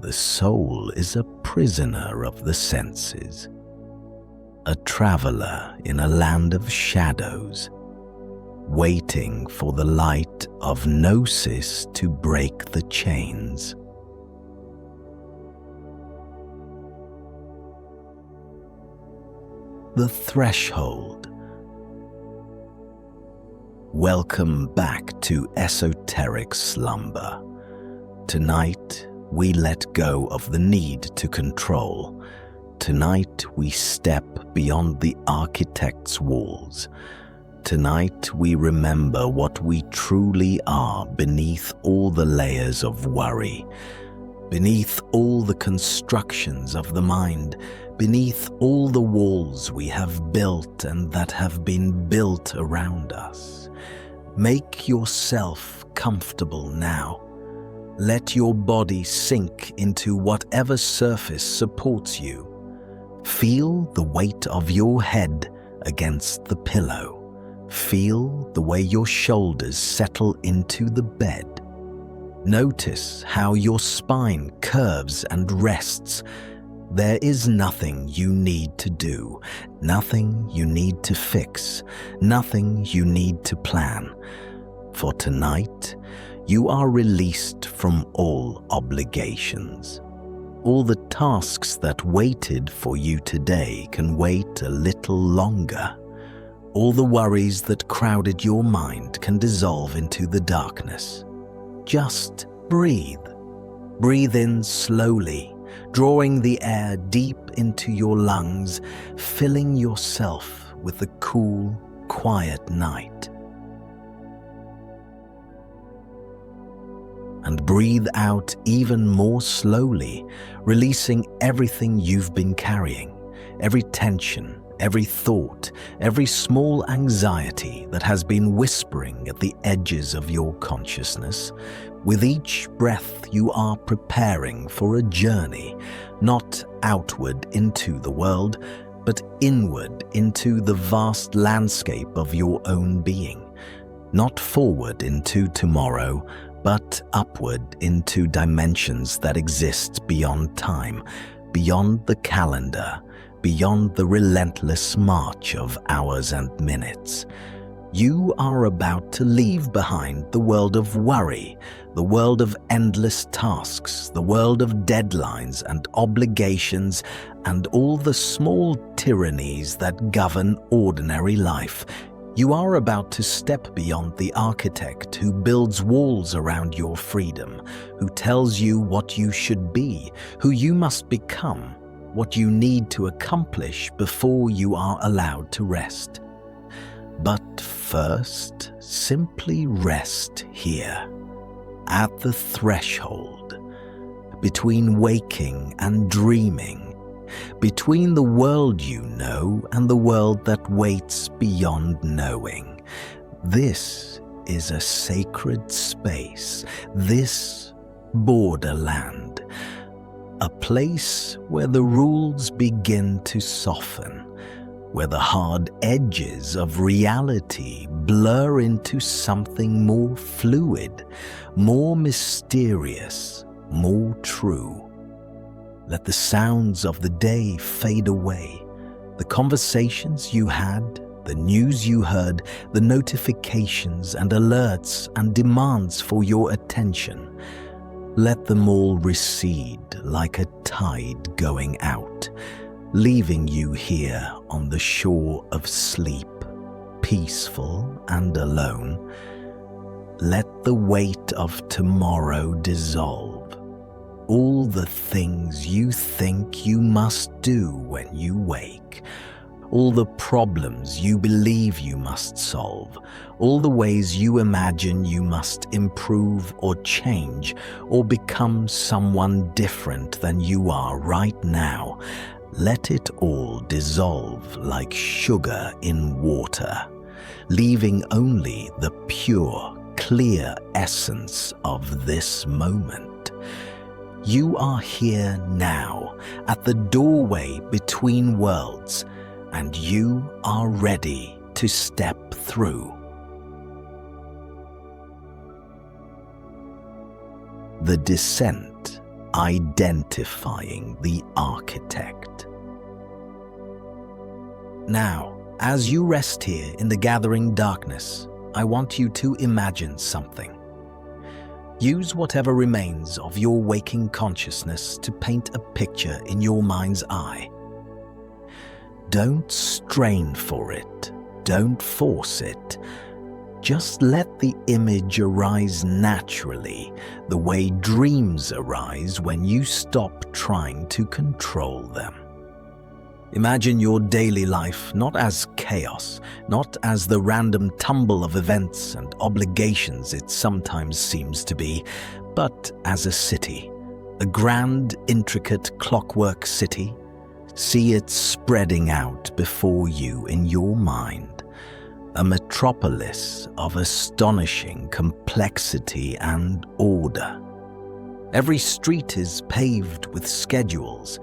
the soul is a prisoner of the senses, a traveler in a land of shadows, waiting for the light of gnosis to break the chains. The threshold. Welcome back to Esoteric Slumber. Tonight, we let go of the need to control. Tonight, we step beyond the architect's walls. Tonight, we remember what we truly are beneath all the layers of worry, beneath all the constructions of the mind, beneath all the walls we have built and that have been built around us. Make yourself comfortable now. Let your body sink into whatever surface supports you. Feel the weight of your head against the pillow. Feel the way your shoulders settle into the bed. Notice how your spine curves and rests. There is nothing you need to do, nothing you need to fix, nothing you need to plan. For tonight, you are released from all obligations. All the tasks that waited for you today can wait a little longer. All the worries that crowded your mind can dissolve into the darkness. Just breathe. Breathe in slowly, drawing the air deep into your lungs, filling yourself with the cool, quiet night. And breathe out even more slowly, releasing everything you've been carrying, every tension, every thought, every small anxiety that has been whispering at the edges of your consciousness. With each breath, you are preparing for a journey, not outward into the world, but inward into the vast landscape of your own being. Not forward into tomorrow, but upward into dimensions that exist beyond time, beyond the calendar, beyond the relentless march of hours and minutes. You are about to leave behind the world of worry, the world of endless tasks, the world of deadlines and obligations, and all the small tyrannies that govern ordinary life. You are about to step beyond the architect who builds walls around your freedom, who tells you what you should be, who you must become, what you need to accomplish before you are allowed to rest. But first, simply rest here, at the threshold, between waking and dreaming, between the world you know and the world that waits beyond knowing. This is a sacred space, this borderland, a place where the rules begin to soften, where the hard edges of reality blur into something more fluid, more mysterious, more true. Let the sounds of the day fade away, the conversations you had, the news you heard, the notifications and alerts and demands for your attention. Let them all recede like a tide going out, leaving you here on the shore of sleep, peaceful and alone. Let the weight of tomorrow dissolve. All the things you think you must do when you wake, all the problems you believe you must solve, all the ways you imagine you must improve or change or become someone different than you are right now. Let it all dissolve like sugar in water, leaving only the pure, clear essence of this moment. You are here now, at the doorway between worlds, and you are ready to step through. The descent identifying the architect. Now, as you rest here in the gathering darkness, I want you to imagine something. Use whatever remains of your waking consciousness to paint a picture in your mind's eye. Don't strain for it. Don't force it. Just let the image arise naturally, the way dreams arise when you stop trying to control them. Imagine your daily life not as chaos, not as the random tumble of events and obligations it sometimes seems to be, but as a city, a grand, intricate clockwork city. See it spreading out before you in your mind, a metropolis of astonishing complexity and order. Every street is paved with schedules.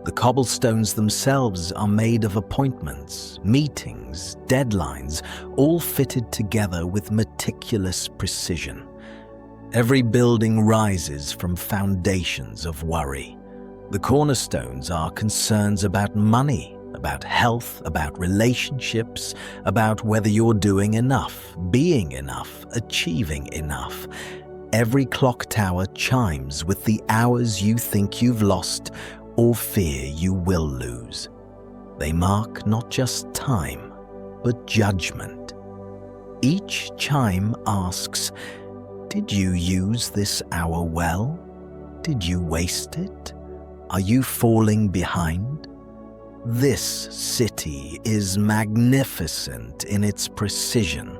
The cobblestones themselves are made of appointments, meetings, deadlines, all fitted together with meticulous precision. Every building rises from foundations of worry. The cornerstones are concerns about money, about health, about relationships, about whether you're doing enough, being enough, achieving enough. Every clock tower chimes with the hours you think you've lost or fear you will lose. They mark not just time, but judgment. Each chime asks, did you use this hour well? Did you waste it? Are you falling behind? This city is magnificent in its precision.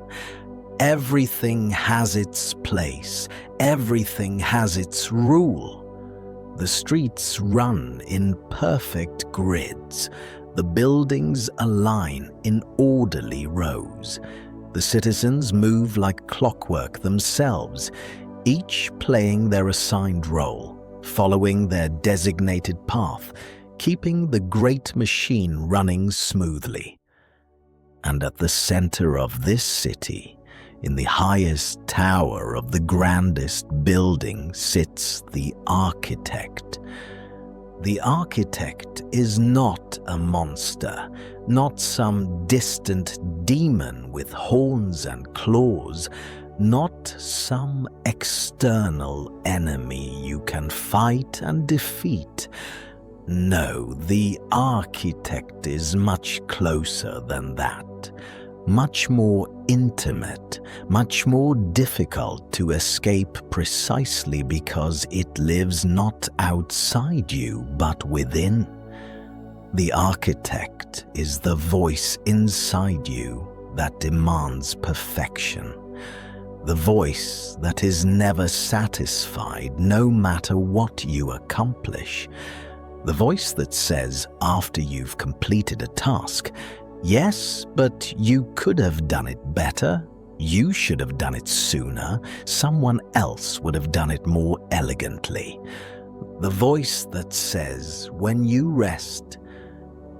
Everything has its place. Everything has its rule. The streets run in perfect grids. The buildings align in orderly rows. The citizens move like clockwork themselves, each playing their assigned role, following their designated path, keeping the great machine running smoothly. And at the center of this city, in the highest tower of the grandest building, sits the architect. The architect is not a monster, not some distant demon with horns and claws, not some external enemy you can fight and defeat. No, the architect is much closer than that. Much more intimate, much more difficult to escape precisely because it lives not outside you but within. The architect is the voice inside you that demands perfection, the voice that is never satisfied no matter what you accomplish, the voice that says after you've completed a task, yes, but you could have done it better. You should have done it sooner. Someone else would have done it more elegantly. The voice that says, when you rest,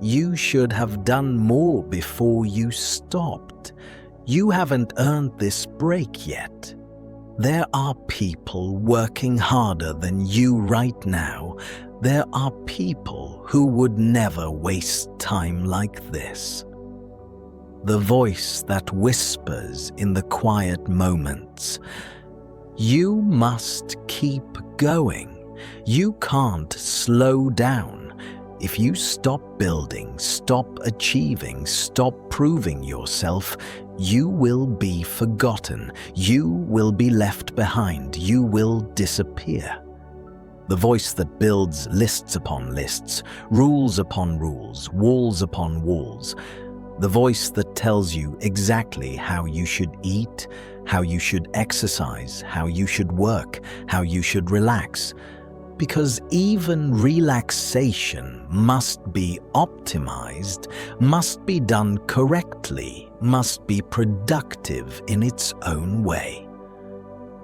you should have done more before you stopped. You haven't earned this break yet. There are people working harder than you right now. There are people who would never waste time like this. The voice that whispers in the quiet moments, you must keep going. You can't slow down. If you stop building, stop achieving, stop proving yourself, you will be forgotten. You will be left behind. You will disappear. The voice that builds lists upon lists, rules upon rules, walls upon walls. The voice that tells you exactly how you should eat, how you should exercise, how you should work, how you should relax. Because even relaxation must be optimized, must be done correctly, must be productive in its own way.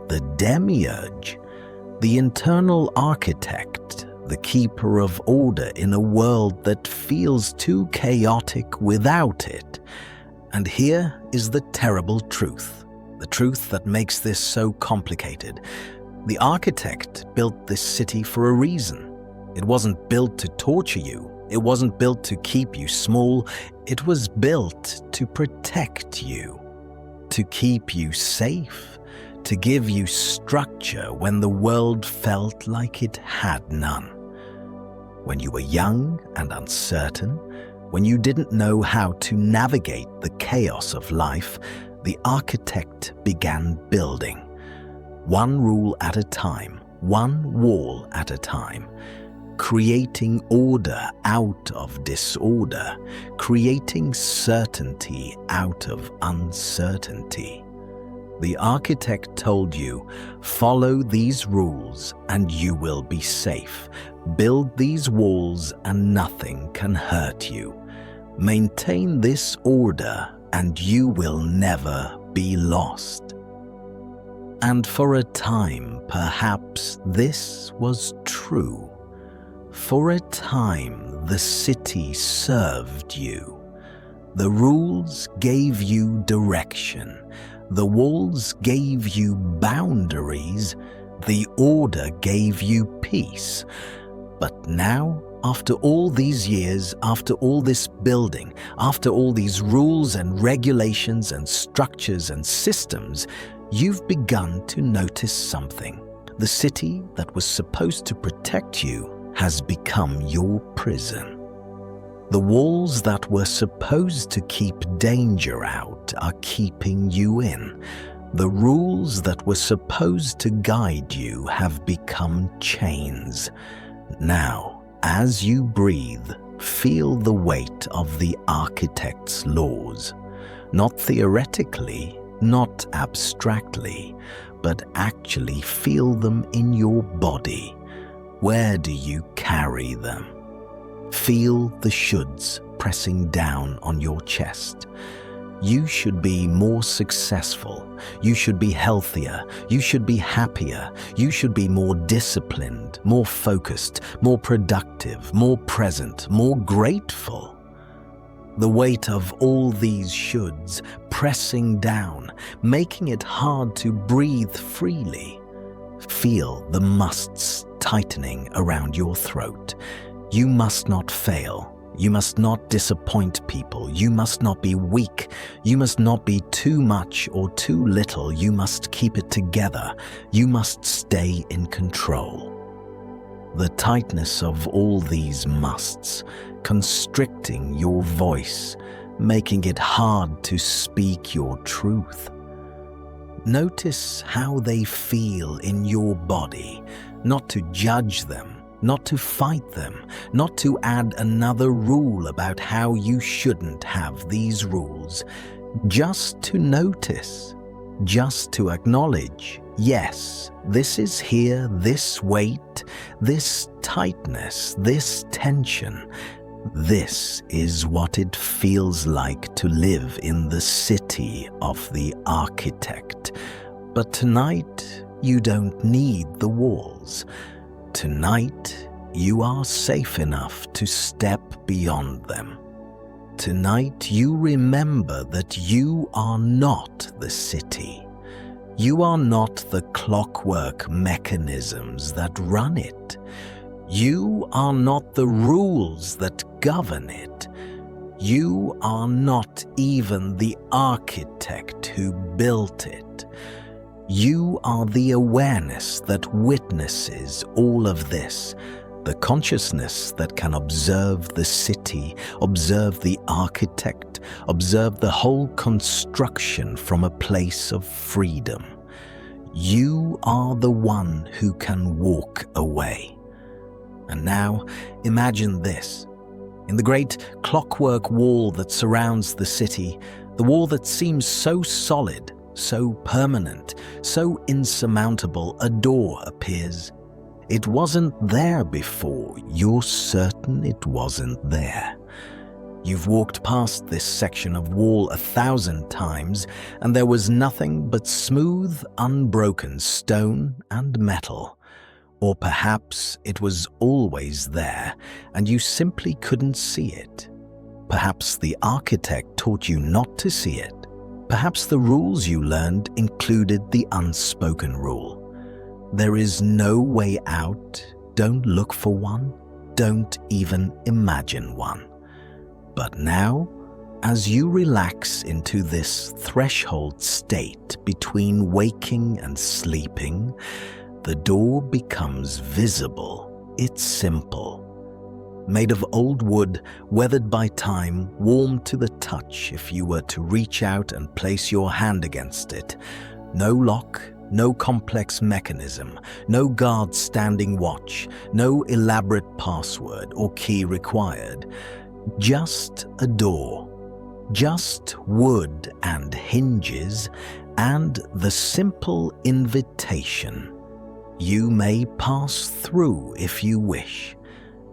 The Demiurge, the internal architect, the keeper of order in a world that feels too chaotic without it. And here is the terrible truth, the truth that makes this so complicated. The architect built this city for a reason. It wasn't built to torture you. It wasn't built to keep you small. It was built to protect you, to keep you safe, to give you structure when the world felt like it had none. When you were young and uncertain, when you didn't know how to navigate the chaos of life, the architect began building. One rule at a time, one wall at a time, creating order out of disorder, creating certainty out of uncertainty. The architect told you, follow these rules and you will be safe. Build these walls and nothing can hurt you. Maintain this order and you will never be lost. And for a time, perhaps this was true. For a time, the city served you. The rules gave you direction. The walls gave you boundaries. The order gave you peace. But now, after all these years, after all this building, after all these rules and regulations and structures and systems, you've begun to notice something. The city that was supposed to protect you has become your prison. The walls that were supposed to keep danger out are keeping you in. The rules that were supposed to guide you have become chains. Now, as you breathe, feel the weight of the architect's laws. Not theoretically, not abstractly, but actually feel them in your body. Where do you carry them? Feel the shoulds pressing down on your chest. You should be more successful. You should be healthier. You should be happier. You should be more disciplined, more focused, more productive, more present, more grateful. The weight of all these shoulds pressing down, making it hard to breathe freely. Feel the musts tightening around your throat. You must not fail. You must not disappoint people. You must not be weak. You must not be too much or too little. You must keep it together. You must stay in control. The tightness of all these musts, constricting your voice, making it hard to speak your truth. Notice how they feel in your body, not to judge them, not to fight them, not to add another rule about how you shouldn't have these rules, just to notice, just to acknowledge, yes, this is here, this weight, this tightness, this tension. This is what it feels like to live in the city of the architect. But tonight, you don't need the walls. Tonight, you are safe enough to step beyond them. Tonight, you remember that you are not the city. You are not the clockwork mechanisms that run it. You are not the rules that govern it. You are not even the architect who built it. You are the awareness that witnesses all of this, the consciousness that can observe the city, observe the architect, observe the whole construction from a place of freedom. You are the one who can walk away. And now, imagine this. In the great clockwork wall that surrounds the city, the wall that seems so solid, so permanent, so insurmountable, a door appears. It wasn't there before. You're certain it wasn't there. You've walked past this section of wall 1,000 times, and there was nothing but smooth, unbroken stone and metal. Or perhaps it was always there, and you simply couldn't see it. Perhaps the architect taught you not to see it. Perhaps the rules you learned included the unspoken rule. There is no way out. Don't look for one. Don't even imagine one. But now, as you relax into this threshold state between waking and sleeping, the door becomes visible. It's simple. Made of old wood, weathered by time, warm to the touch if you were to reach out and place your hand against it. No lock, no complex mechanism, no guard standing watch, no elaborate password or key required. Just a door. Just wood and hinges, and the simple invitation. You may pass through if you wish,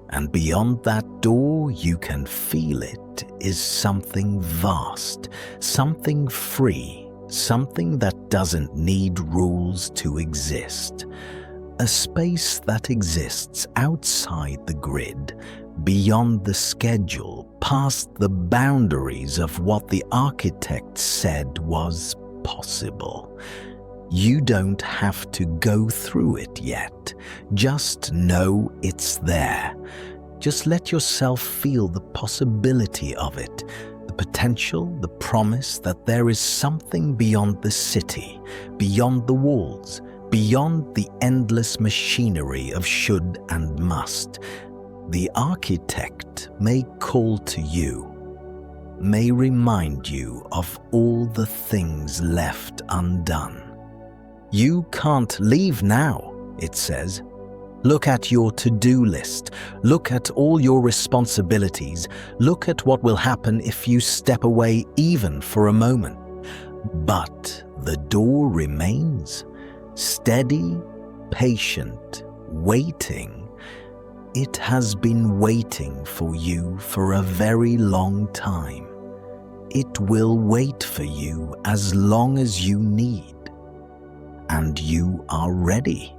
and beyond that door you can feel it is something vast, something free, something that doesn't need rules to exist. A space that exists outside the grid, beyond the schedule, past the boundaries of what the architect said was possible. You don't have to go through it yet. Just know it's there. Just let yourself feel the possibility of it, the potential, the promise that there is something beyond the city, beyond the walls, beyond the endless machinery of should and must. The architect may call to you, may remind you of all the things left undone. You can't leave now, it says. Look at your to-do list. Look at all your responsibilities. Look at what will happen if you step away even for a moment. But the door remains, steady, patient, waiting. It has been waiting for you for a very long time. It will wait for you as long as you need. And you are ready.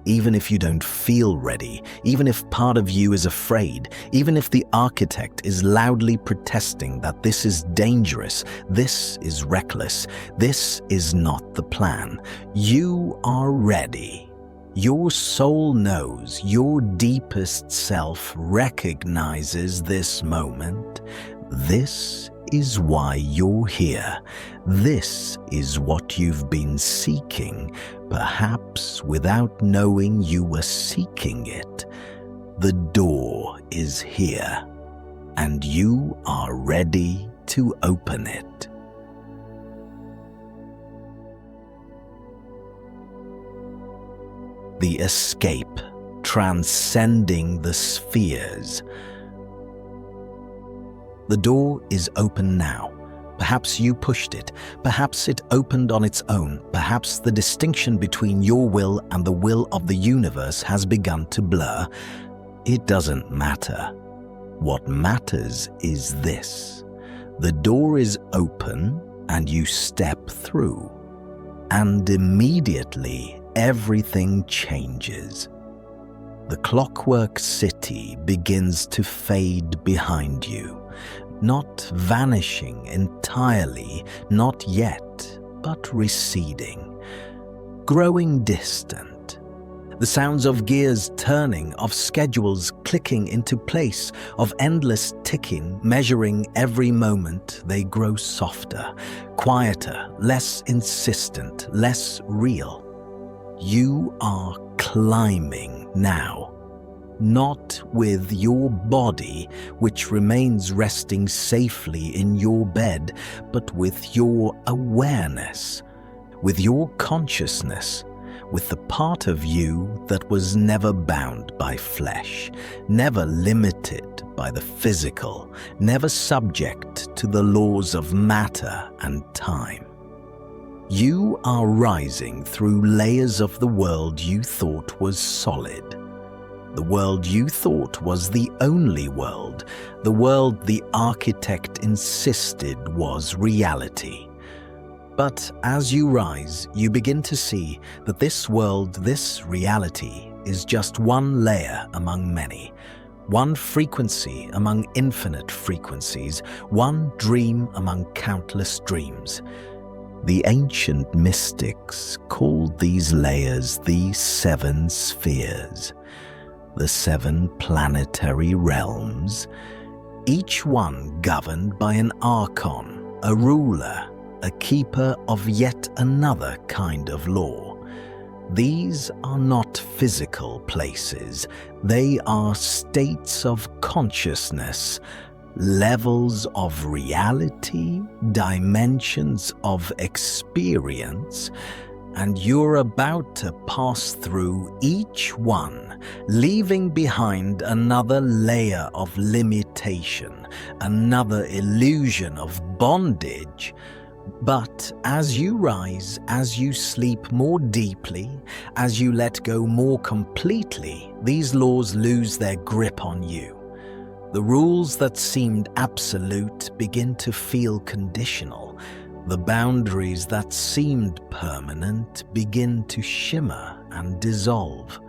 Even if you don't feel ready, even if part of you is afraid, even if the architect is loudly protesting that this is dangerous, this is reckless, this is not the plan, you are ready. Your soul knows, your deepest self recognizes this moment. This is why you're here. This is what you've been seeking, perhaps without knowing you were seeking it. The door is here, and you are ready to open it. The escape, transcending the spheres. The door is open now. Perhaps you pushed it. Perhaps it opened on its own. Perhaps the distinction between your will and the will of the universe has begun to blur. It doesn't matter. What matters is this. The door is open and you step through. And immediately everything changes. The clockwork city begins to fade behind you. Not vanishing entirely, not yet, but receding, growing distant. The sounds of gears turning, of schedules clicking into place, of endless ticking, measuring every moment, they grow softer, quieter, less insistent, less real. You are climbing now. Not with your body, which remains resting safely in your bed, but with your awareness, with your consciousness, with the part of you that was never bound by flesh, never limited by the physical, never subject to the laws of matter and time. You are rising through layers of the world you thought was solid. The world you thought was the only world, the world the architect insisted was reality. But as you rise, you begin to see that this world, this reality, is just one layer among many, one frequency among infinite frequencies, one dream among countless dreams. The ancient mystics called these layers the 7 spheres, the 7 planetary realms, each one governed by an archon, a ruler, a keeper of yet another kind of law. These are not physical places, they are states of consciousness, levels of reality, dimensions of experience, and you're about to pass through each one, leaving behind another layer of limitation, another illusion of bondage. But as you rise, as you sleep more deeply, as you let go more completely, these laws lose their grip on you. The rules that seemed absolute begin to feel conditional. The boundaries that seemed permanent begin to shimmer and dissolve.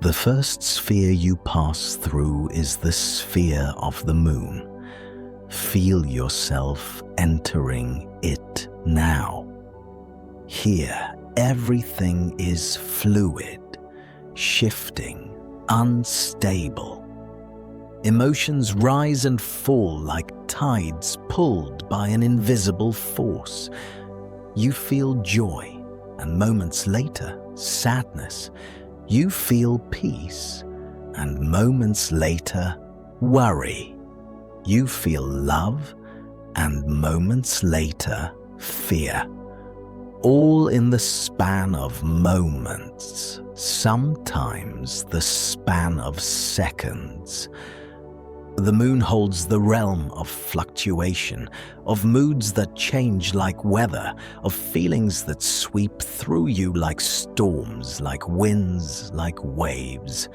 The first sphere you pass through is the sphere of the moon. Feel yourself entering it now. Here, everything is fluid, shifting, unstable. Emotions rise and fall like tides pulled by an invisible force. You feel joy, and moments later, sadness. You feel peace, and moments later, worry. You feel love, and moments later, fear. All in the span of moments, sometimes the span of seconds. The moon holds the realm of fluctuation, of moods that change like weather, of feelings that sweep through you like storms, like winds, like waves.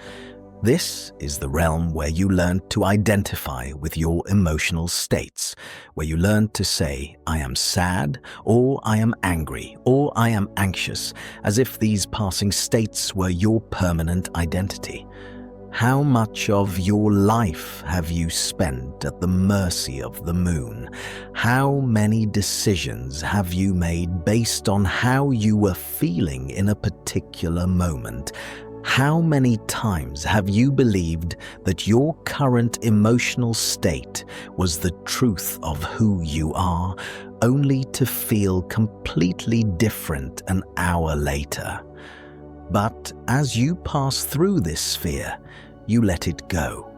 This is the realm where you learn to identify with your emotional states, where you learn to say, I am sad, or I am angry, or I am anxious, as if these passing states were your permanent identity. How much of your life have you spent at the mercy of the moon? How many decisions have you made based on how you were feeling in a particular moment? How many times have you believed that your current emotional state was the truth of who you are, only to feel completely different an hour later? But as you pass through this sphere, you let it go.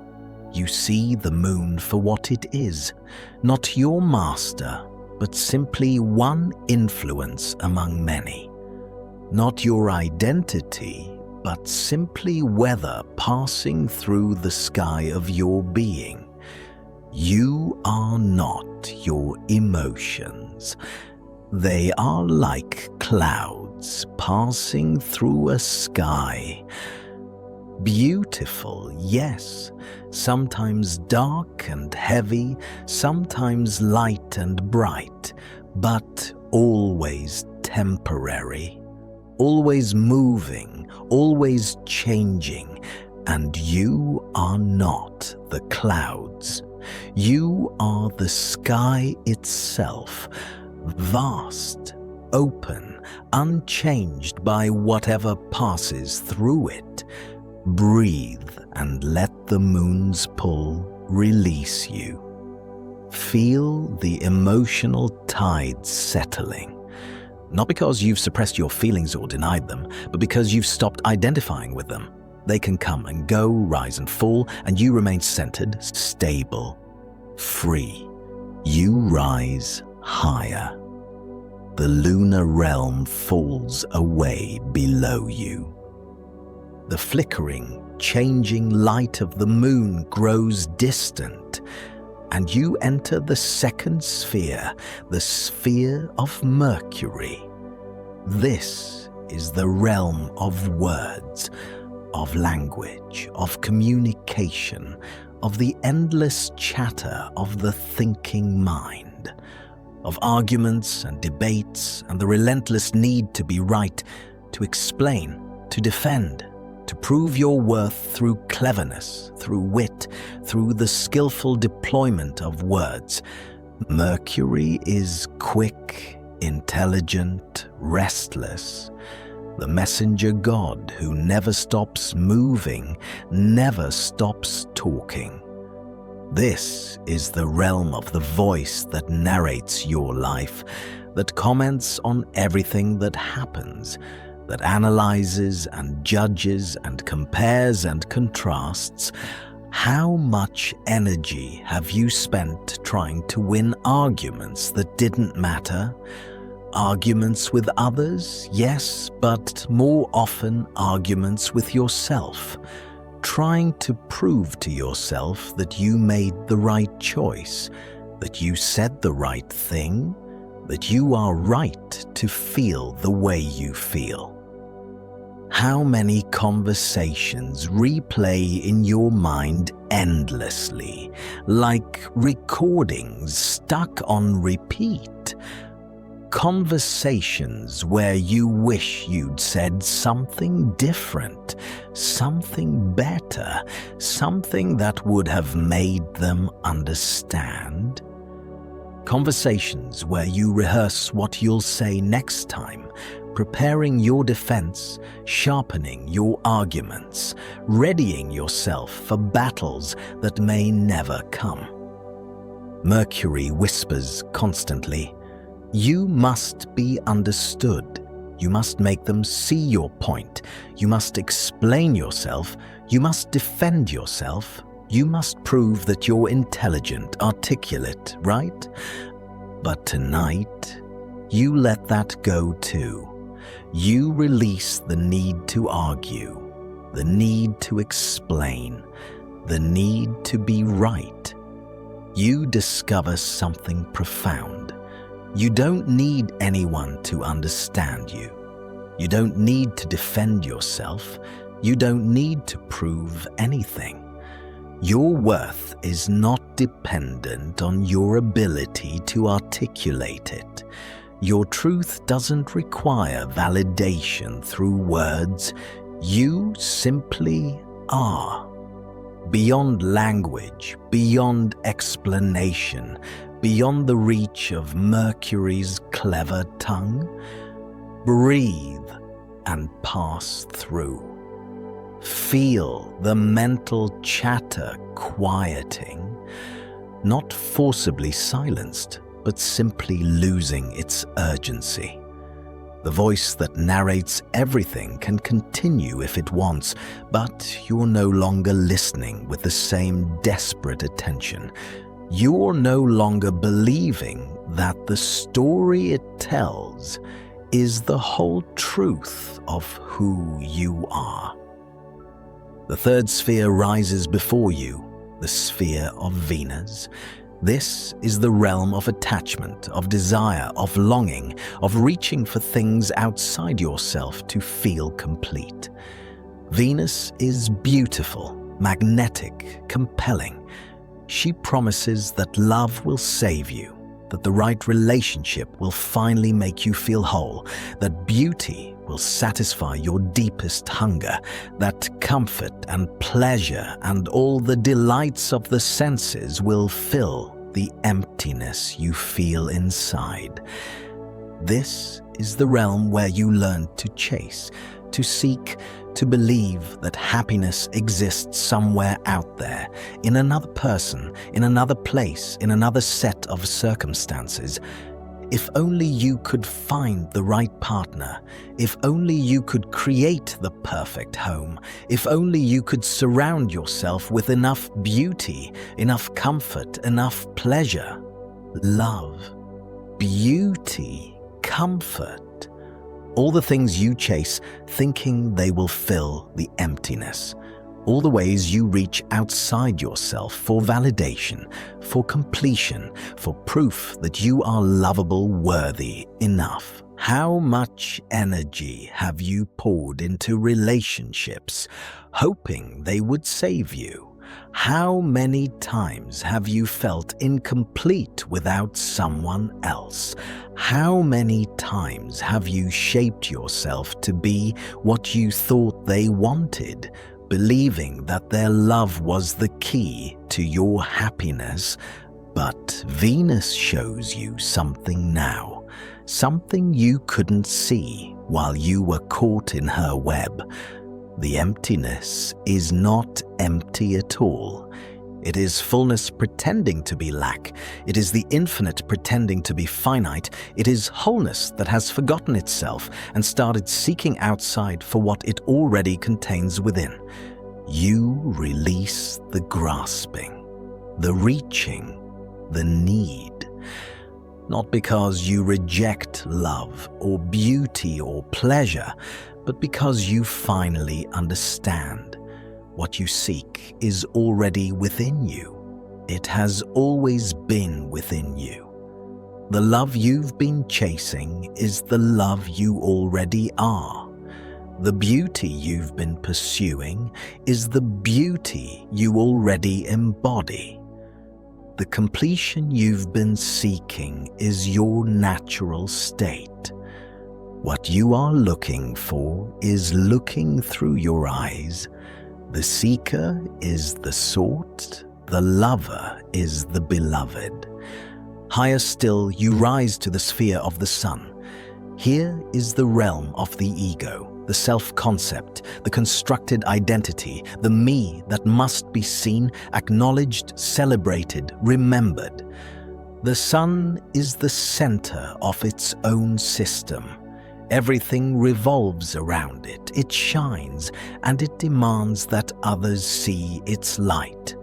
You see the moon for what it is, not your master, but simply one influence among many. Not your identity, but simply weather passing through the sky of your being. You are not your emotions. They are like clouds passing through a sky. Beautiful, yes, sometimes dark and heavy, sometimes light and bright, but always temporary, always moving, always changing, and you are not the clouds. You are the sky itself, vast, open, unchanged by whatever passes through it. Breathe and let the moon's pull release you. Feel the emotional tides settling. Not because you've suppressed your feelings or denied them, but because you've stopped identifying with them. They can come and go, rise and fall, and you remain centered, stable, free. You rise higher. The lunar realm falls away below you. The flickering, changing light of the moon grows distant, and you enter the second sphere, the sphere of Mercury. This is the realm of words, of language, of communication, of the endless chatter of the thinking mind, of arguments and debates and the relentless need to be right, to explain, to defend, to prove your worth through cleverness, through wit, through the skillful deployment of words. Mercury is quick, intelligent, restless, the messenger God who never stops moving, never stops talking. This is the realm of the voice that narrates your life, that comments on everything that happens, that analyzes and judges and compares and contrasts. How much energy have you spent trying to win arguments that didn't matter? Arguments with others, yes, but more often arguments with yourself, trying to prove to yourself that you made the right choice, that you said the right thing, that you are right to feel the way you feel. How many conversations replay in your mind endlessly, like recordings stuck on repeat? Conversations where you wish you'd said something different, something better, something that would have made them understand. Conversations where you rehearse what you'll say next time, preparing your defense, sharpening your arguments, readying yourself for battles that may never come. Mercury whispers constantly, "You must be understood. You must make them see your point. You must explain yourself. You must defend yourself. You must prove that you're intelligent, articulate, right?" But tonight, you let that go too. You release the need to argue, the need to explain, the need to be right. You discover something profound. You don't need anyone to understand you. You don't need to defend yourself. You don't need to prove anything. Your worth is not dependent on your ability to articulate it. Your truth doesn't require validation through words. You simply are. Beyond language, beyond explanation, beyond the reach of Mercury's clever tongue. Breathe and pass through. Feel the mental chatter quieting, not forcibly silenced, but simply losing its urgency. The voice that narrates everything can continue if it wants, but you're no longer listening with the same desperate attention. You're no longer believing that the story it tells is the whole truth of who you are. The third sphere rises before you, the sphere of Venus. This is the realm of attachment, of desire, of longing, of reaching for things outside yourself to feel complete. Venus is beautiful, magnetic, compelling. She promises that love will save you, that the right relationship will finally make you feel whole, that beauty will satisfy your deepest hunger, that comfort and pleasure and all the delights of the senses will fill the emptiness you feel inside. This is the realm where you learn to chase, to seek, to believe that happiness exists somewhere out there, in another person, in another place, in another set of circumstances. If only you could find the right partner, if only you could create the perfect home, if only you could surround yourself with enough beauty, enough comfort, enough pleasure, love, beauty, comfort, all the things you chase thinking they will fill the emptiness. All the ways you reach outside yourself for validation, for completion, for proof that you are lovable, worthy, enough. How much energy have you poured into relationships, hoping they would save you? How many times have you felt incomplete without someone else? How many times have you shaped yourself to be what you thought they wanted, believing that their love was the key to your happiness? But Venus shows you something now. something you couldn't see while you were caught in her web. The emptiness is not empty at all. It is fullness pretending to be lack. It is the infinite pretending to be finite. It is wholeness that has forgotten itself and started seeking outside for what it already contains within. You release the grasping, the reaching, the need. Not because you reject love or beauty or pleasure, but because you finally understand. What you seek is already within you. It has always been within you. The love you've been chasing is the love you already are. The beauty you've been pursuing is the beauty you already embody. The completion you've been seeking is your natural state. What you are looking for is looking through your eyes. The seeker is the sought, the lover is the beloved. Higher still, you rise to the sphere of the sun. Here is the realm of the ego, the self-concept, the constructed identity, the me that must be seen, acknowledged, celebrated, remembered. The sun is the center of its own system. Everything revolves around it, it shines, and it demands that others see its light.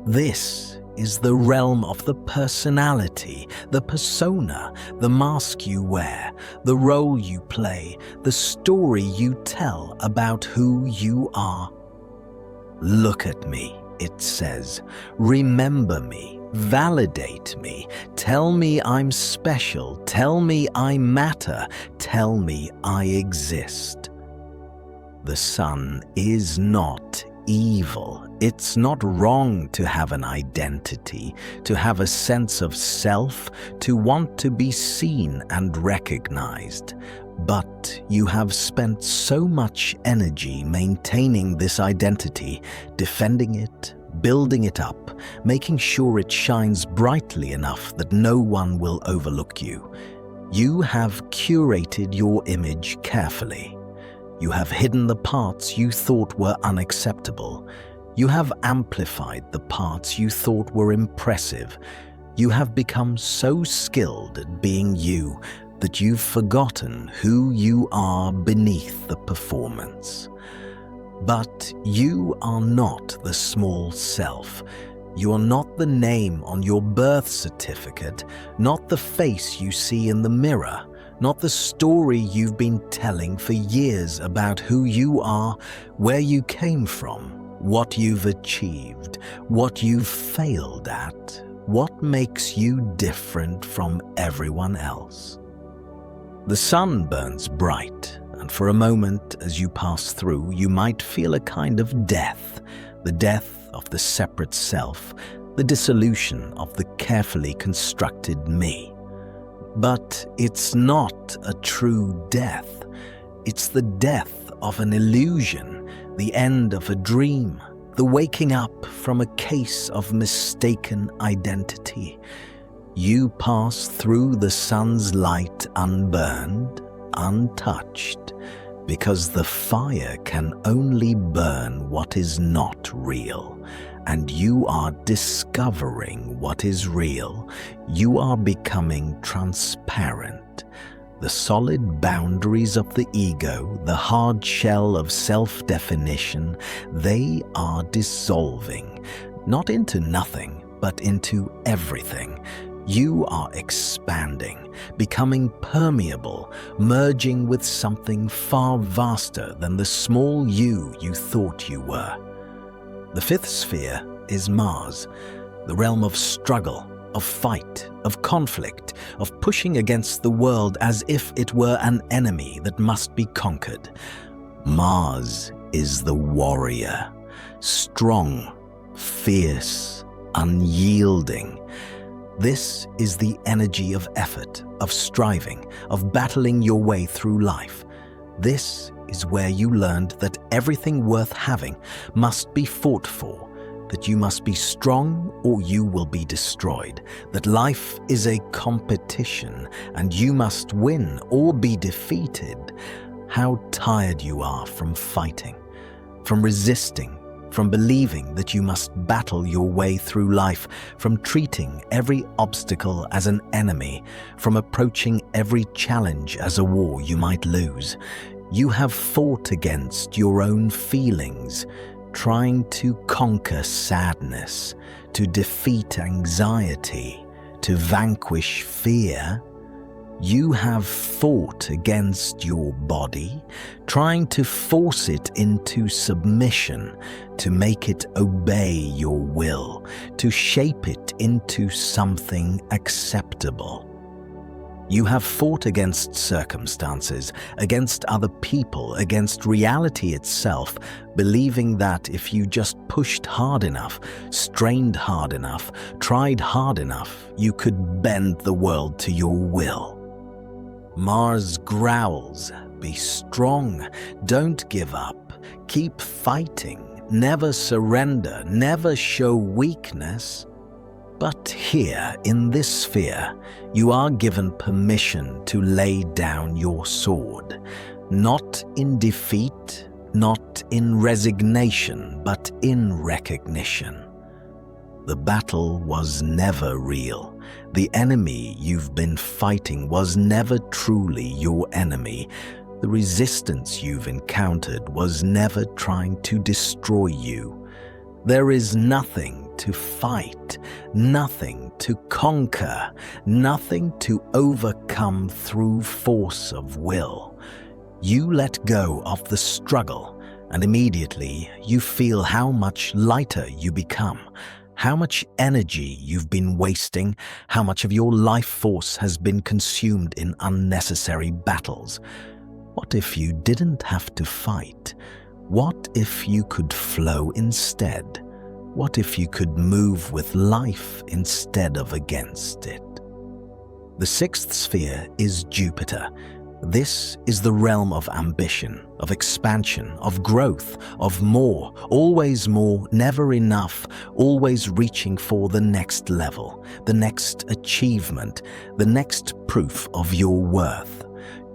This is the realm of the personality, the persona, the mask you wear, the role you play, the story you tell about who you are. Look at me, it says. Remember me. Validate me. Tell me I'm special. Tell me I matter. Tell me I exist. The sun is not evil. It's not wrong to have an identity, to have a sense of self, to want to be seen and recognized. But you have spent so much energy maintaining this identity, defending it, building it up, making sure it shines brightly enough that no one will overlook you. You have curated your image carefully. You have hidden the parts you thought were unacceptable. You have amplified the parts you thought were impressive. You have become so skilled at being you that you've forgotten who you are beneath the performance. But you are not the small self. You are not the name on your birth certificate, not the face you see in the mirror, not the story you've been telling for years about who you are, where you came from, what you've achieved, what you've failed at, what makes you different from everyone else. The sun burns bright, and for a moment as you pass through, you might feel a kind of death, the death of the separate self, the dissolution of the carefully constructed me. But it's not a true death. It's the death of an illusion, the end of a dream, the waking up from a case of mistaken identity. You pass through the sun's light unburned, untouched, because the fire can only burn what is not real, and you are discovering what is real. You are becoming transparent. The solid boundaries of the ego, the hard shell of self-definition, they are dissolving, not into nothing, but into everything. You are expanding, becoming permeable, merging with something far vaster than the small you thought you were. The fifth sphere is Mars, the realm of struggle, of fight, of conflict, of pushing against the world as if it were an enemy that must be conquered. Mars is the warrior, strong, fierce, unyielding. This is the energy of effort, of striving, of battling your way through life. This is where you learned that everything worth having must be fought for. that you must be strong or you will be destroyed, that life is a competition and you must win or be defeated, how tired you are from fighting, from resisting, from believing that you must battle your way through life, from treating every obstacle as an enemy, from approaching every challenge as a war you might lose. You have fought against your own feelings, trying to conquer sadness, to defeat anxiety, to vanquish fear. You have fought against your body, trying to force it into submission, to make it obey your will, to shape it into something acceptable. You have fought against circumstances, against other people, against reality itself, believing that if you just pushed hard enough, strained hard enough, tried hard enough, you could bend the world to your will. Mars growls, "Be strong, don't give up, keep fighting, never surrender, never show weakness." But here, in this sphere, you are given permission to lay down your sword, not in defeat, not in resignation, but in recognition. The battle was never real. The enemy you've been fighting was never truly your enemy. The resistance you've encountered was never trying to destroy you. There is nothing to fight, nothing to conquer, nothing to overcome through force of will. You let go of the struggle, and immediately you feel how much lighter you become, how much energy you've been wasting, how much of your life force has been consumed in unnecessary battles. What if you didn't have to fight? What if you could flow instead? What if you could move with life instead of against it? The sixth sphere is Jupiter. This is the realm of ambition, of expansion, of growth, of more, always more, never enough, always reaching for the next level, the next achievement, the next proof of your worth.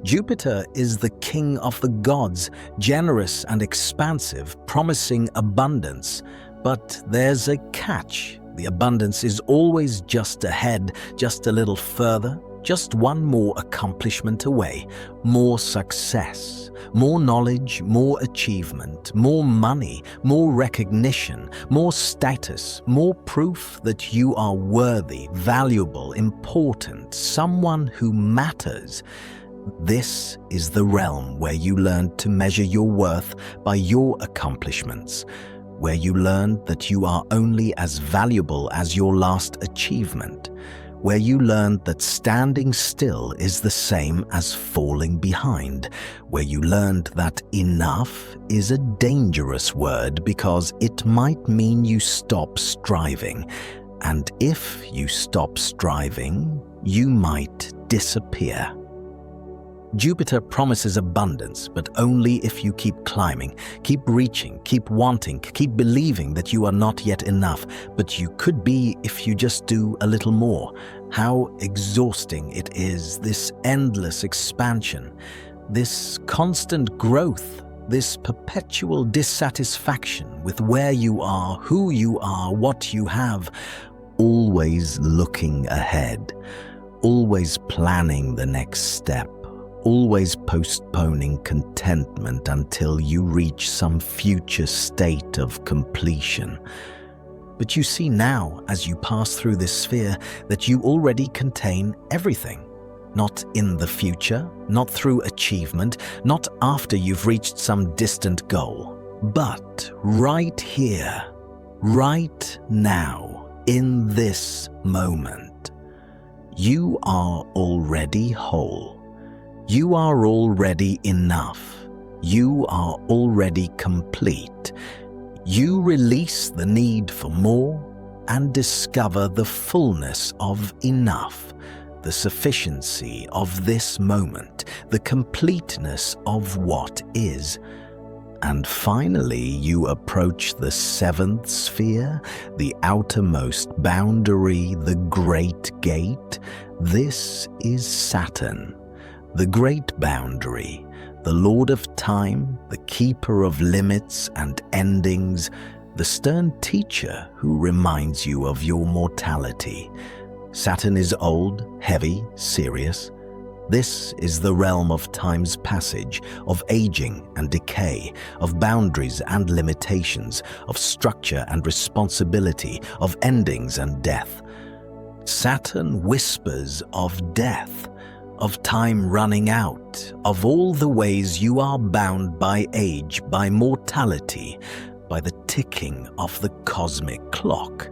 Jupiter is the king of the gods, generous and expansive, promising abundance. But there's a catch. The abundance is always just ahead, just a little further, just one more accomplishment away, more success, more knowledge, more achievement, more money, more recognition, more status, more proof that you are worthy, valuable, important, someone who matters. This is the realm where you learn to measure your worth by your accomplishments, where you learn that you are only as valuable as your last achievement, where you learn that standing still is the same as falling behind, where you learned that enough is a dangerous word because it might mean you stop striving, and if you stop striving, you might disappear. Jupiter promises abundance, but only if you keep climbing, keep reaching, keep wanting, keep believing that you are not yet enough, but you could be if you just do a little more. How exhausting it is, this endless expansion, this constant growth, this perpetual dissatisfaction with where you are, who you are, what you have, always looking ahead, always planning the next step, always postponing contentment until you reach some future state of completion. But you see now, as you pass through this sphere, that you already contain everything. Not in the future, not through achievement, not after you've reached some distant goal, but right here, right now, in this moment. You are already whole. You are already enough. You are already complete. You release the need for more and discover the fullness of enough, the sufficiency of this moment, the completeness of what is. And finally, you approach the seventh sphere, the outermost boundary, the Great Gate. This is Saturn, the Great Boundary, the Lord of Time, the Keeper of Limits and Endings, the stern teacher who reminds you of your mortality. Saturn is old, heavy, serious. This is the realm of time's passage, of aging and decay, of boundaries and limitations, of structure and responsibility, of endings and death. Saturn whispers of death, of time running out, of all the ways you are bound by age, by mortality, by the ticking of the cosmic clock.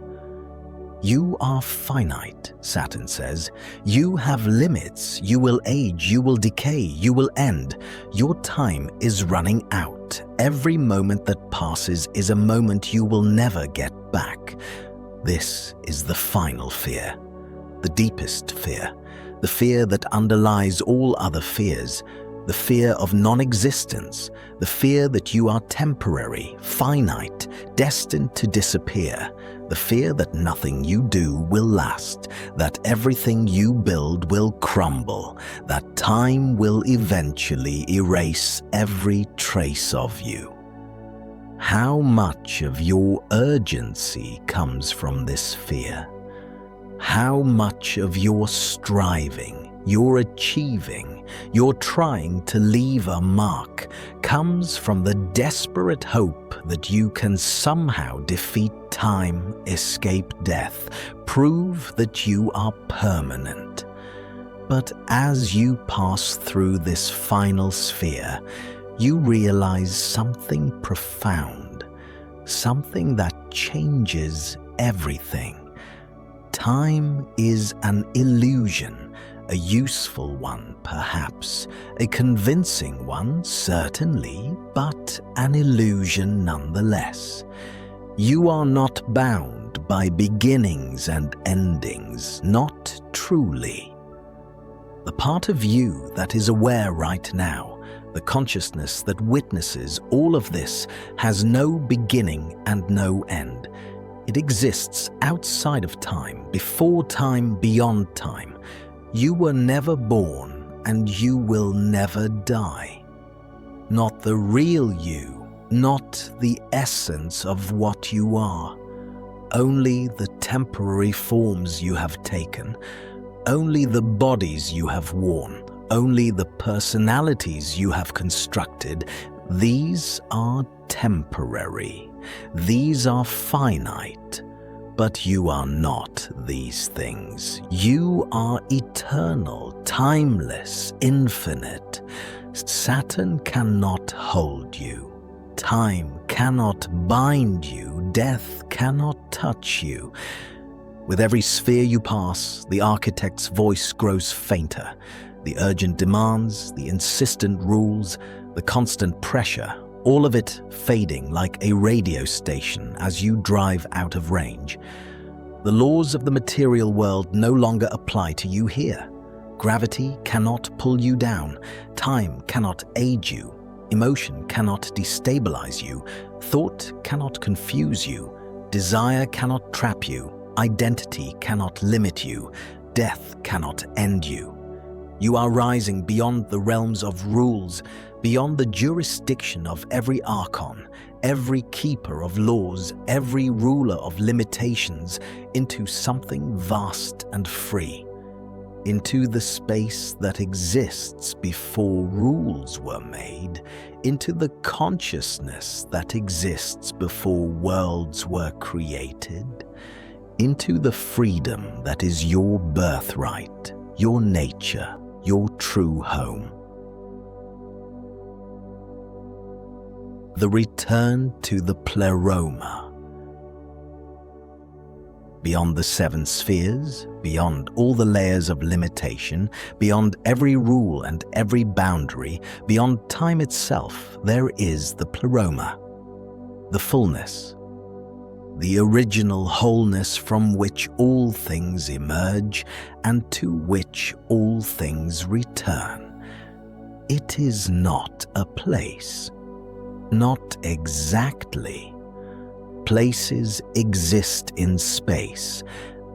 You are finite, Saturn says. You have limits. You will age, you will decay, you will end. Your time is running out. Every moment that passes is a moment you will never get back. This is the final fear, the deepest fear, the fear that underlies all other fears, the fear of non-existence, the fear that you are temporary, finite, destined to disappear, the fear that nothing you do will last, that everything you build will crumble, that time will eventually erase every trace of you. How much of your urgency comes from this fear? How much of your striving, your achieving, your trying to leave a mark comes from the desperate hope that you can somehow defeat time, escape death, prove that you are permanent? But as you pass through this final sphere, you realize something profound, something that changes everything. Time is an illusion, a useful one perhaps, a convincing one certainly, but an illusion nonetheless. You are not bound by beginnings and endings, not truly. The part of you that is aware right now, the consciousness that witnesses all of this, has no beginning and no end. It exists outside of time, before time, beyond time. You were never born, and you will never die. Not the real you, not the essence of what you are. Only the temporary forms you have taken, only the bodies you have worn, only the personalities you have constructed. These are temporary. These are finite, but you are not these things. You are eternal, timeless, infinite. Saturn cannot hold you. Time cannot bind you. Death cannot touch you. With every sphere you pass, the architect's voice grows fainter. The urgent demands, the insistent rules, the constant pressure, all of it fading like a radio station as you drive out of range. The laws of the material world no longer apply to you here. Gravity cannot pull you down. Time cannot age you. Emotion cannot destabilize you. Thought cannot confuse you. Desire cannot trap you. Identity cannot limit you. Death cannot end you. You are rising beyond the realms of rules, beyond the jurisdiction of every archon, every keeper of laws, every ruler of limitations, into something vast and free, into the space that exists before rules were made, into the consciousness that exists before worlds were created, into the freedom that is your birthright, your nature, your true home. The return to the Pleroma. Beyond the seven spheres, beyond all the layers of limitation, beyond every rule and every boundary, beyond time itself, there is the Pleroma, the Fullness, the original wholeness from which all things emerge and to which all things return. It is not a place. Not exactly. Places exist in space,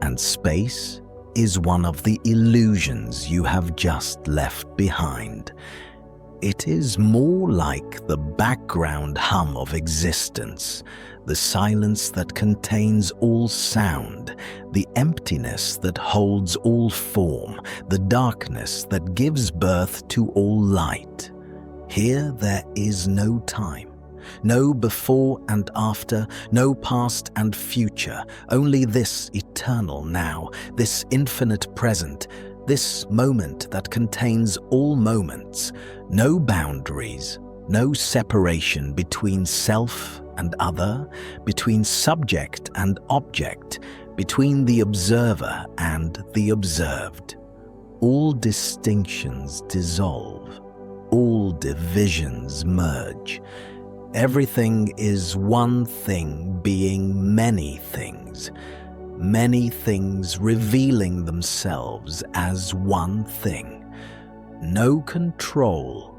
and space is one of the illusions you have just left behind. It is more like the background hum of existence, the silence that contains all sound, the emptiness that holds all form, the darkness that gives birth to all light. Here there is no time, no before and after, no past and future, only this eternal now, this infinite present, this moment that contains all moments, no boundaries, no separation between self and other, between subject and object, between the observer and the observed. All distinctions dissolve, all divisions merge. Everything is one thing being many things revealing themselves as one thing. No control,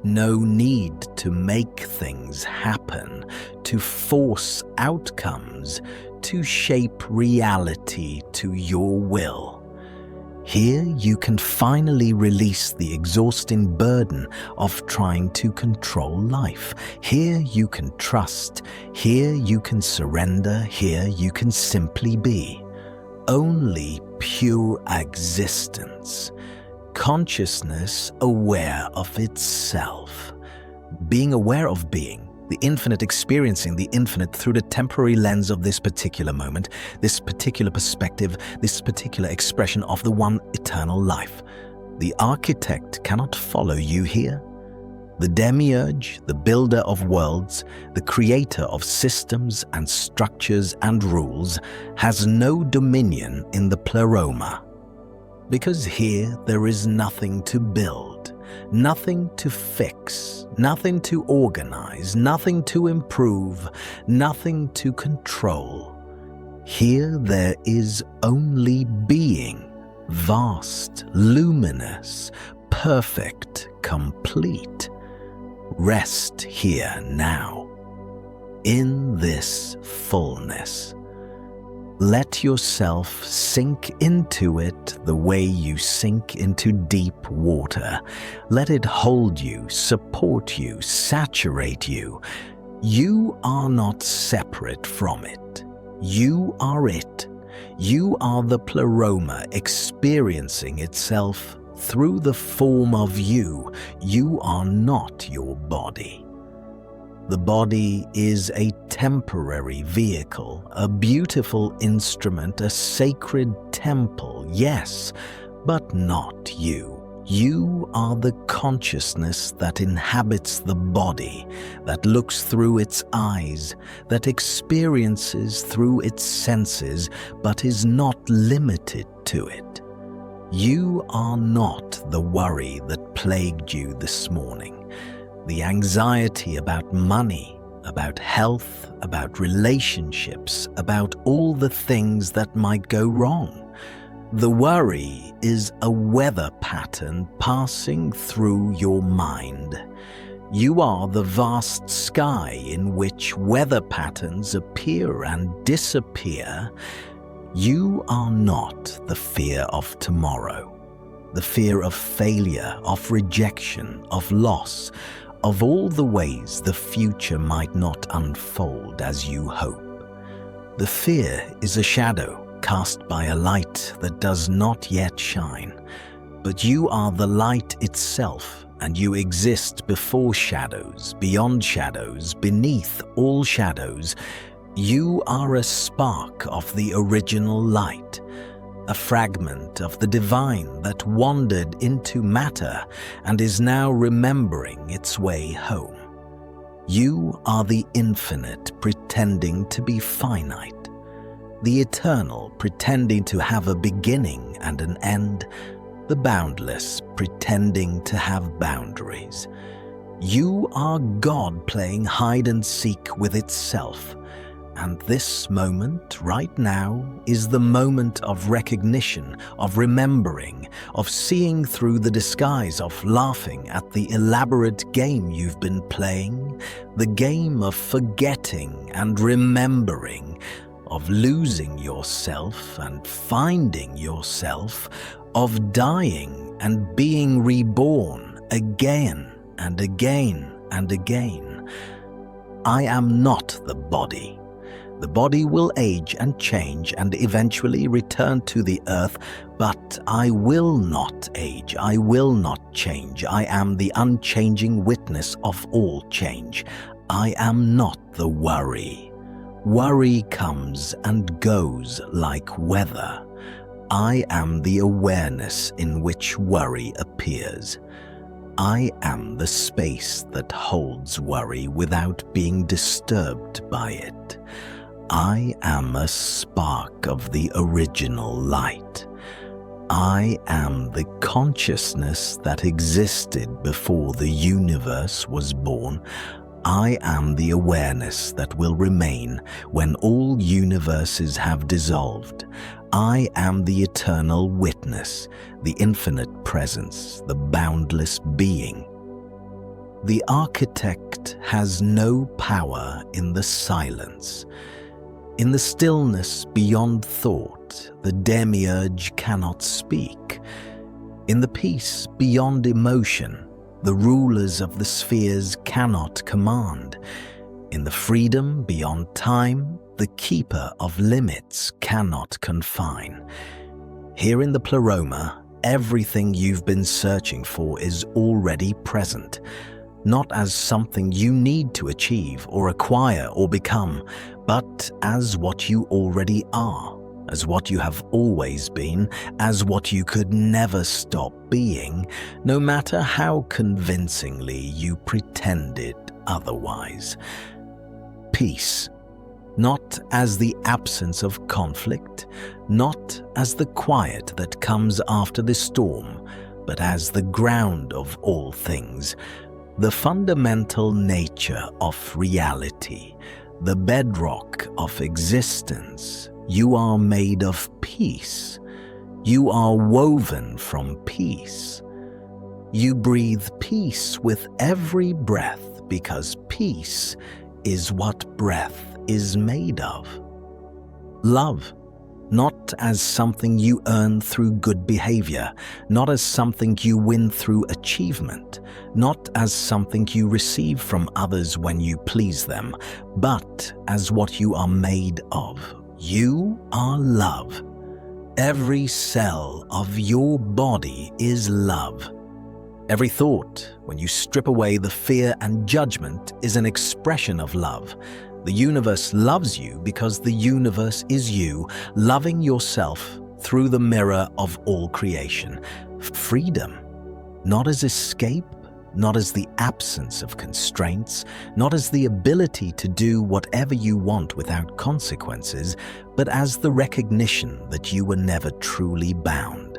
no need to make things happen, to force outcomes, to shape reality to your will. Here you can finally release the exhausting burden of trying to control life. Here you can trust. Here you can surrender. Here you can simply be. Only pure existence. Consciousness aware of itself. Being aware of being. The infinite experiencing the infinite through the temporary lens of this particular moment, this particular perspective, this particular expression of the one eternal life. The architect cannot follow you here. The Demiurge, the builder of worlds, the creator of systems and structures and rules, has no dominion in the Pleroma. Because here there is nothing to build, nothing to fix, nothing to organize, nothing to improve, nothing to control. Here there is only being, vast, luminous, perfect, complete. Rest here now, in this fullness. Let yourself sink into it the way you sink into deep water. Let it hold you, support you, saturate you. You are not separate from it. You are it. You are the Pleroma experiencing itself through the form of you. You are not your body. The body is a temporary vehicle, a beautiful instrument, a sacred temple, yes, but not you. You are the consciousness that inhabits the body, that looks through its eyes, that experiences through its senses, but is not limited to it. You are not the worry that plagued you this morning. The anxiety about money, about health, about relationships, about all the things that might go wrong. The worry is a weather pattern passing through your mind. You are the vast sky in which weather patterns appear and disappear. You are not the fear of tomorrow, the fear of failure, of rejection, of loss, of all the ways the future might not unfold as you hope. The fear is a shadow cast by a light that does not yet shine, but you are the light itself, and you exist before shadows, beyond shadows, beneath all shadows. You are a spark of the original light, a fragment of the divine that wandered into matter and is now remembering its way home. You are the infinite pretending to be finite, the eternal pretending to have a beginning and an end, the boundless pretending to have boundaries. You are God playing hide and seek with itself, And this moment, right now, is the moment of recognition, of remembering, of seeing through the disguise, of laughing at the elaborate game you've been playing, the game of forgetting and remembering, of losing yourself and finding yourself, of dying and being reborn again and again and again. I am not the body. The body will age and change and eventually return to the earth, but I will not age, I will not change. I am the unchanging witness of all change. I am not the worry. Worry comes and goes like weather. I am the awareness in which worry appears. I am the space that holds worry without being disturbed by it. I am a spark of the original light. I am the consciousness that existed before the universe was born. I am the awareness that will remain when all universes have dissolved. I am the eternal witness, the infinite presence, the boundless being. The architect has no power in the silence. In the stillness beyond thought, the Demiurge cannot speak. In the peace beyond emotion, the rulers of the spheres cannot command. In the freedom beyond time, the keeper of limits cannot confine. Here in the Pleroma, everything you've been searching for is already present, not as something you need to achieve or acquire or become, but as what you already are, as what you have always been, as what you could never stop being, no matter how convincingly you pretended otherwise. Peace, not as the absence of conflict, not as the quiet that comes after the storm, but as the ground of all things, the fundamental nature of reality, the bedrock of existence. You are made of peace. You are woven from peace. You breathe peace with every breath because peace is what breath is made of. Love, not as something you earn through good behavior, not as something you win through achievement, not as something you receive from others when you please them, but as what you are made of. You are love. Every cell of your body is love. Every thought, when you strip away the fear and judgment, is an expression of love. The universe loves you because the universe is you, loving yourself through the mirror of all creation. Freedom, not as escape, not as the absence of constraints, not as the ability to do whatever you want without consequences, but as the recognition that you were never truly bound.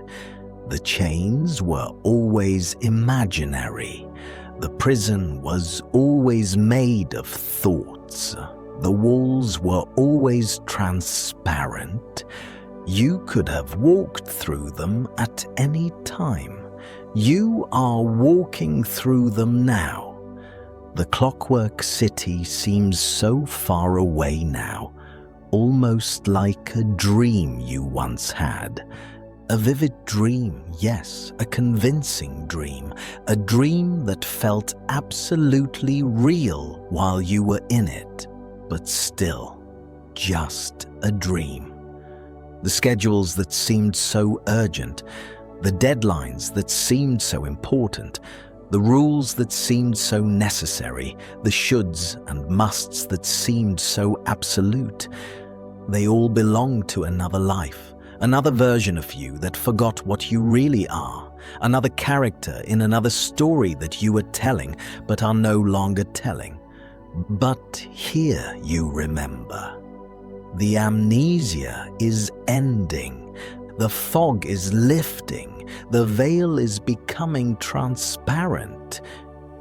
The chains were always imaginary. The prison was always made of thoughts. The walls were always transparent. You could have walked through them at any time. You are walking through them now. The clockwork city seems so far away now, almost like a dream you once had. A vivid dream, yes, a convincing dream, a dream that felt absolutely real while you were in it, but still, just a dream. The schedules that seemed so urgent, the deadlines that seemed so important, the rules that seemed so necessary, the shoulds and musts that seemed so absolute, they all belonged to another life. Another version of you that forgot what you really are, another character in another story that you were telling but are no longer telling. But here you remember. The amnesia is ending. The fog is lifting. The veil is becoming transparent.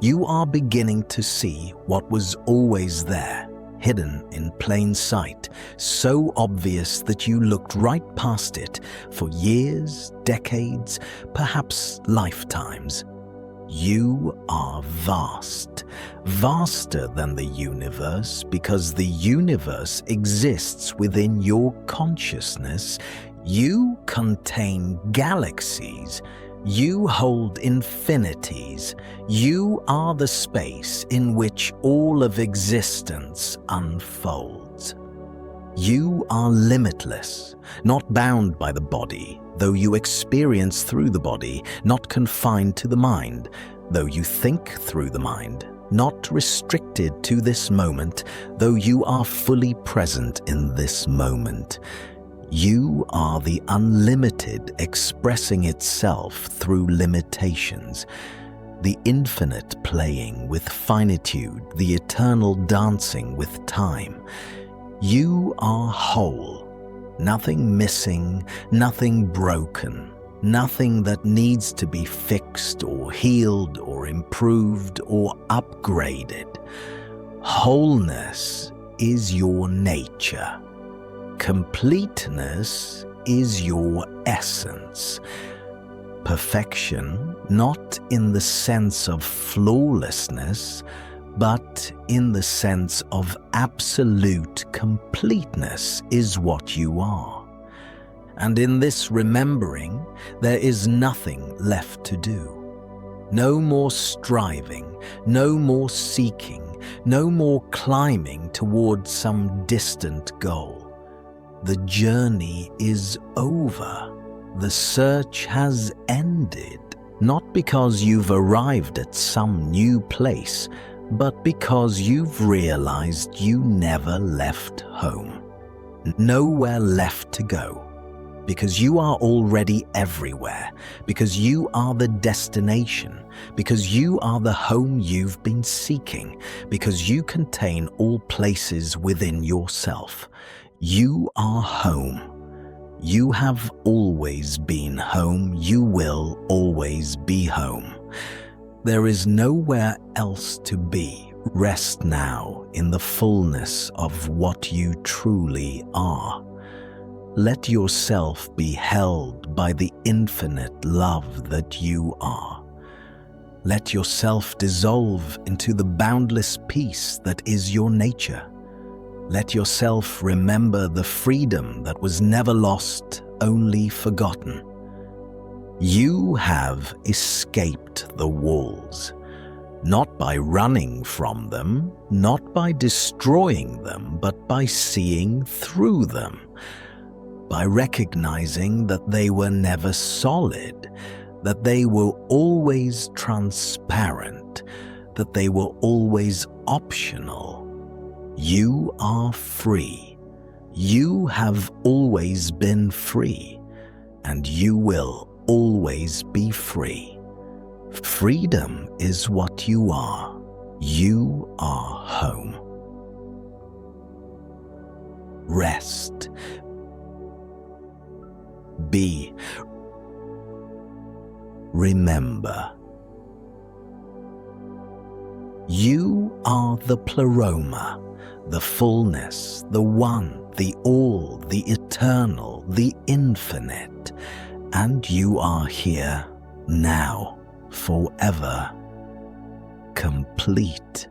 You are beginning to see what was always there. hidden in plain sight, so obvious that you looked right past it for years, decades, perhaps lifetimes. You are vast, vaster than the universe, because the universe exists within your consciousness. You contain galaxies. You hold infinities. You are the space in which all of existence unfolds. You are limitless, not bound by the body, though you experience through the body, not confined to the mind, though you think through the mind, not restricted to this moment, though you are fully present in this moment. You are the unlimited expressing itself through limitations, the infinite playing with finitude, the eternal dancing with time. You are whole, nothing missing, nothing broken, nothing that needs to be fixed or healed or improved or upgraded. Wholeness is your nature. Completeness is your essence. Perfection, not in the sense of flawlessness, but in the sense of absolute completeness, is what you are. And in this remembering, there is nothing left to do. No more striving, no more seeking, no more climbing towards some distant goal. The journey is over. The search has ended, not because you've arrived at some new place, but because you've realized you never left home. Nowhere left to go, because you are already everywhere, because you are the destination, because you are the home you've been seeking, because you contain all places within yourself. You are home. You have always been home. You will always be home. There is nowhere else to be. Rest now in the fullness of what you truly are. Let yourself be held by the infinite love that you are. Let yourself dissolve into the boundless peace that is your nature. Let yourself remember the freedom that was never lost, only forgotten. You have escaped the walls, not by running from them, not by destroying them, but by seeing through them, by recognizing that they were never solid, that they were always transparent, that they were always optional. You are free. You have always been free, and you will always be free. Freedom is what you are. You are home. Rest. Be. Remember. You are the Pleroma, the fullness, the one, the all, the eternal, the infinite, and you are here now, forever, complete.